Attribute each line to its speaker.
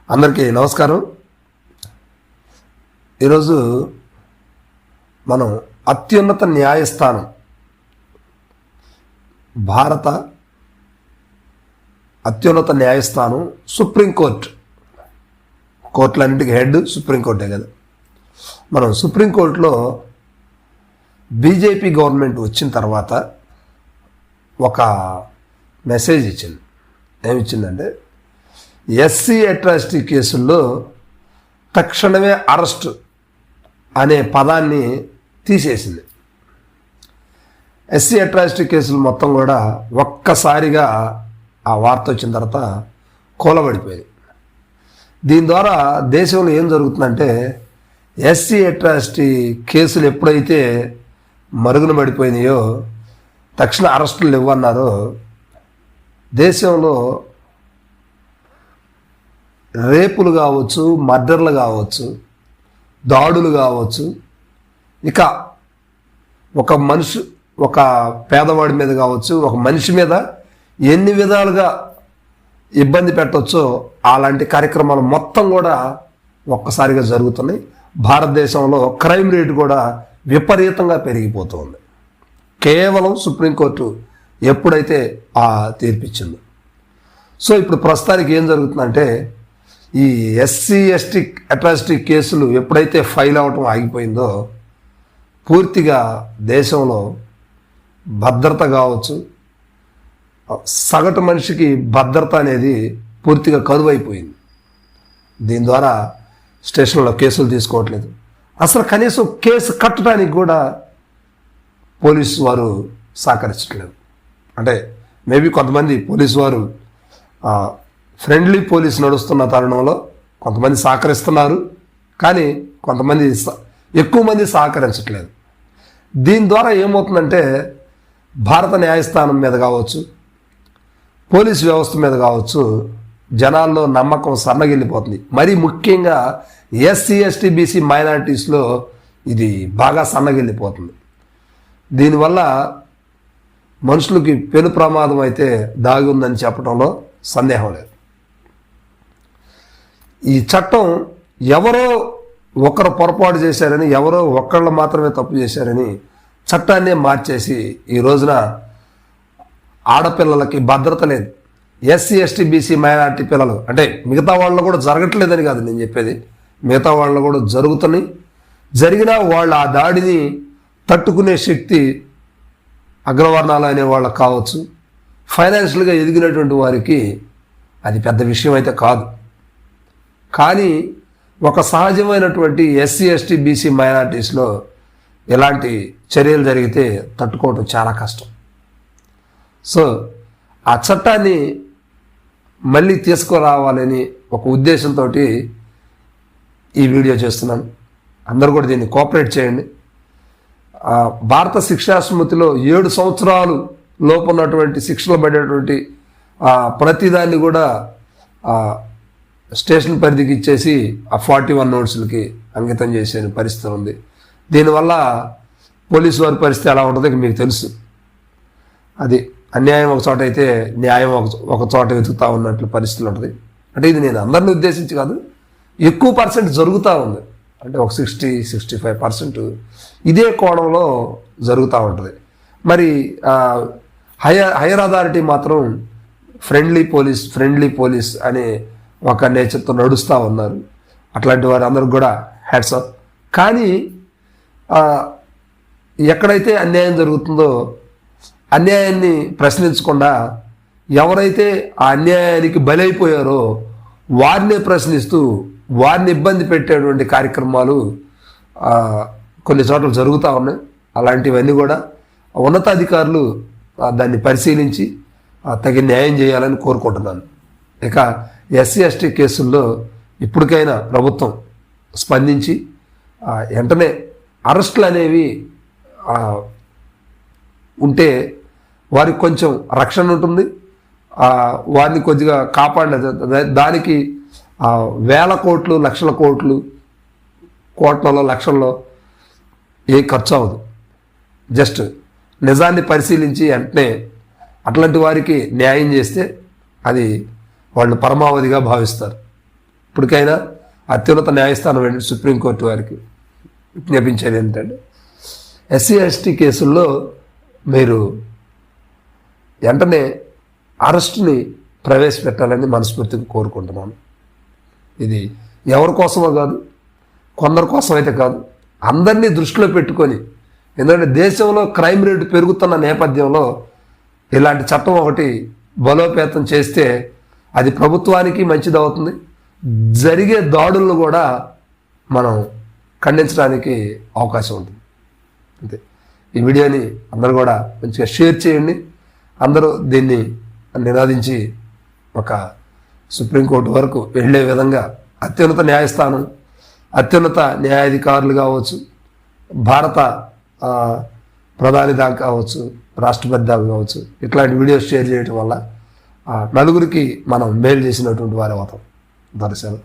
Speaker 1: అందరికీ నమస్కారం. ఈరోజు మనం అత్యున్నత న్యాయస్థానం, భారత అత్యున్నత న్యాయస్థానం సుప్రీంకోర్టు. కోర్టులన్నింటికి హెడ్ సుప్రీంకోర్టే కదా. మనం సుప్రీంకోర్టులో బీజేపీ గవర్నమెంట్ వచ్చిన తర్వాత ఒక మెసేజ్ ఇచ్చింది. ఏమిచ్చిందంటే, ఎస్సీ అట్రాసిటీ కేసుల్లో తక్షణమే అరెస్ట్ అనే పదాన్ని తీసేసింది. ఎస్సీ అట్రాసిటీ కేసులు మొత్తం కూడా ఒక్కసారిగా ఆ వార్త వచ్చిన తర్వాత కూలబడిపోయింది. దీని ద్వారా దేశంలో ఏం జరుగుతుందంటే, ఎస్సీ అట్రాసిటీ కేసులు ఎప్పుడైతే మరుగున పడిపోయినాయో, తక్షణ అరెస్టులు ఇవ్వన్నారో, దేశంలో రేపులు కావచ్చు, మర్డర్లు కావచ్చు, దాడులు కావచ్చు, ఇక ఒక పేదవాడి మీద కావచ్చు, ఒక మనిషి మీద ఎన్ని విధాలుగా ఇబ్బంది పెట్టవచ్చో అలాంటి కార్యక్రమాలు మొత్తం కూడా ఒక్కసారిగా జరుగుతున్నాయి. భారతదేశంలో క్రైమ్ రేటు కూడా విపరీతంగా పెరిగిపోతుంది. కేవలం సుప్రీంకోర్టు ఎప్పుడైతే ఆ తీర్పిచ్చిందో. సో ఇప్పుడు ప్రస్తుతానికి ఏం జరుగుతుందంటే, ఈ ఎస్సీ ఎస్టీ అట్రాసిటీ కేసులు ఎప్పుడైతే ఫైల్ అవటం ఆగిపోయిందో, పూర్తిగా దేశంలో భద్రత కావచ్చు, సగటు మనిషికి భద్రత అనేది పూర్తిగా కరువైపోయింది. దీని ద్వారా స్టేషన్లో కేసులు తీసుకోవట్లేదు. అసలు కనీసం కేసు కట్టడానికి కూడా పోలీసు వారు సహకరించట్లేదు. అంటే మేబీ కొంతమంది పోలీసు వారు ఫ్రెండ్లీ పోలీస్ నడుస్తున్న తరుణంలో కొంతమంది సహకరిస్తున్నారు, కానీ కొంతమంది ఎక్కువ మంది సహకరించట్లేదు. దీని ద్వారా ఏమవుతుందంటే, భారత న్యాయస్థానం మీద కావచ్చు, పోలీస్ వ్యవస్థ మీద కావచ్చు, జనాల్లో నమ్మకం సన్నగిల్లిపోతుంది. మరీ ముఖ్యంగా ఎస్సీ ఎస్టీ బీసీ మైనారిటీస్లో ఇది బాగా సన్నగిల్లిపోతుంది. దీనివల్ల మనుషులకి పెను ప్రమాదం అయితే దాగి ఉందని చెప్పడంలో సందేహం లేదు. ఈ చట్టం ఎవరో ఒకరు పొరపాటు చేశారని, ఎవరో ఒక్కళ్ళు మాత్రమే తప్పు చేశారని చట్టాన్నే మార్చేసి ఈ రోజున ఆడపిల్లలకి భద్రత లేదు. ఎస్సీ ఎస్టీ బీసీ మైనారిటీ పిల్లలు అంటే మిగతా వాళ్ళు కూడా జరగట్లేదని కాదు నేను చెప్పేది, మిగతా వాళ్ళు కూడా జరుగుతున్నాయి. జరిగినా వాళ్ళు ఆ దాడిని తట్టుకునే శక్తి అగ్రవర్ణాలు అనే వాళ్ళకి కావచ్చు, ఫైనాన్షియల్గా ఎదిగినటువంటి వారికి అది పెద్ద విషయం అయితే కాదు. కానీ ఒక సహజమైనటువంటి ఎస్సీ ఎస్టీ బీసీ మైనారిటీస్లో ఇలాంటి చర్యలు జరిగితే తట్టుకోవడం చాలా కష్టం. సో ఆ చట్టాన్ని మళ్ళీ తీసుకురావాలని ఒక ఉద్దేశంతో ఈ వీడియో చేస్తున్నాను. అందరూ కూడా దీన్ని కోఆపరేట్ చేయండి. భారత శిక్షా స్మృతిలో 7 సంవత్సరాలు లోపు ఉన్నటువంటి శిక్షలు పడేటువంటి ప్రతిదాన్ని కూడా స్టేషన్ పరిధికి ఇచ్చేసి ఆ 41 నోట్స్లకి అంకితం చేసే పరిస్థితి ఉంది. దీనివల్ల పోలీసు వారి పరిస్థితి ఎలా ఉంటుందో మీకు తెలుసు. అది అన్యాయం ఒక చోట అయితే న్యాయం ఒక చోట వెతుకుతూ ఉన్నట్లు పరిస్థితులు ఉంటుంది. అంటే ఇది నేను అందరిని ఉద్దేశించి కాదు, ఎక్కువ పర్సెంట్ జరుగుతూ ఉంది. అంటే ఒక 60-65% ఇదే కోణంలో జరుగుతూ ఉంటుంది. మరి హైయర్ అథారిటీ మాత్రం ఫ్రెండ్లీ పోలీస్ అనే ఒక నేచర్తో నడుస్తూ ఉన్నారు. అట్లాంటి వారు అందరికి కూడా హ్యాట్స్ ఆఫ్. కానీ ఎక్కడైతే అన్యాయం జరుగుతుందో అన్యాయాన్ని ప్రశ్నించకుండా ఎవరైతే ఆ అన్యాయానికి బలైపోయారో వారినే ప్రశ్నిస్తూ వారిని ఇబ్బంది పెట్టేటువంటి కార్యక్రమాలు కొన్ని చోట్ల జరుగుతూ ఉన్నాయి. అలాంటివన్నీ కూడా ఉన్నతాధికారులు దాన్ని పరిశీలించి తగిన న్యాయం చేయాలని కోరుకుంటున్నాను. ఇక ఎస్సీ ఎస్టీ కేసుల్లో ఇప్పటికైనా ప్రభుత్వం స్పందించి వెంటనే అరెస్టులు అనేవి ఉంటే వారికి కొంచెం రక్షణ ఉంటుంది, వారిని కొద్దిగా కాపాడిన దానికి వేల కోట్లు లక్షల కోట్లలో లక్షల్లో ఏ ఖర్చు అవ్వదు. జస్ట్ నిజాన్ని పరిశీలించి వెంటనే అట్లాంటి వారికి న్యాయం చేస్తే అది వాళ్ళు పరమావధిగా భావిస్తారు. ఇప్పటికైనా అత్యున్నత న్యాయస్థానం వెళ్ళి సుప్రీంకోర్టు వారికి విజ్ఞాపించేది ఏంటంటే ఎస్సీ ఎస్టీ కేసుల్లో మీరు వెంటనే అరెస్ట్ని ప్రవేశపెట్టాలని మనస్ఫూర్తిగా కోరుకుంటున్నాను. ఇది ఎవరి కోసమో కాదు, కొందరి కోసం అయితే కాదు, అందరినీ దృష్టిలో పెట్టుకొని, ఎందుకంటే దేశంలో క్రైమ్ రేటు పెరుగుతున్న నేపథ్యంలో ఇలాంటి చట్టం ఒకటి బలోపేతం చేస్తే అది ప్రభుత్వానికి మంచిది అవుతుంది. జరిగే దాడులను కూడా మనం ఖండించడానికి అవకాశం ఉంటుంది. అంతే. ఈ వీడియోని అందరూ కూడా మంచిగా షేర్ చేయండి. అందరూ దీన్ని నినాదించి ఒక సుప్రీంకోర్టు వరకు వెళ్ళే విధంగా అత్యున్నత న్యాయస్థానం, అత్యున్నత న్యాయాధికారులు కావచ్చు, భారత ప్రధాని దాకా కావచ్చు, రాష్ట్రపతి దాకా కావచ్చు, ఇట్లాంటి వీడియోస్ షేర్ చేయడం వల్ల నలుగురికి మనం మేలు చేసినటువంటి వారు అవుతాం. దర్శనం.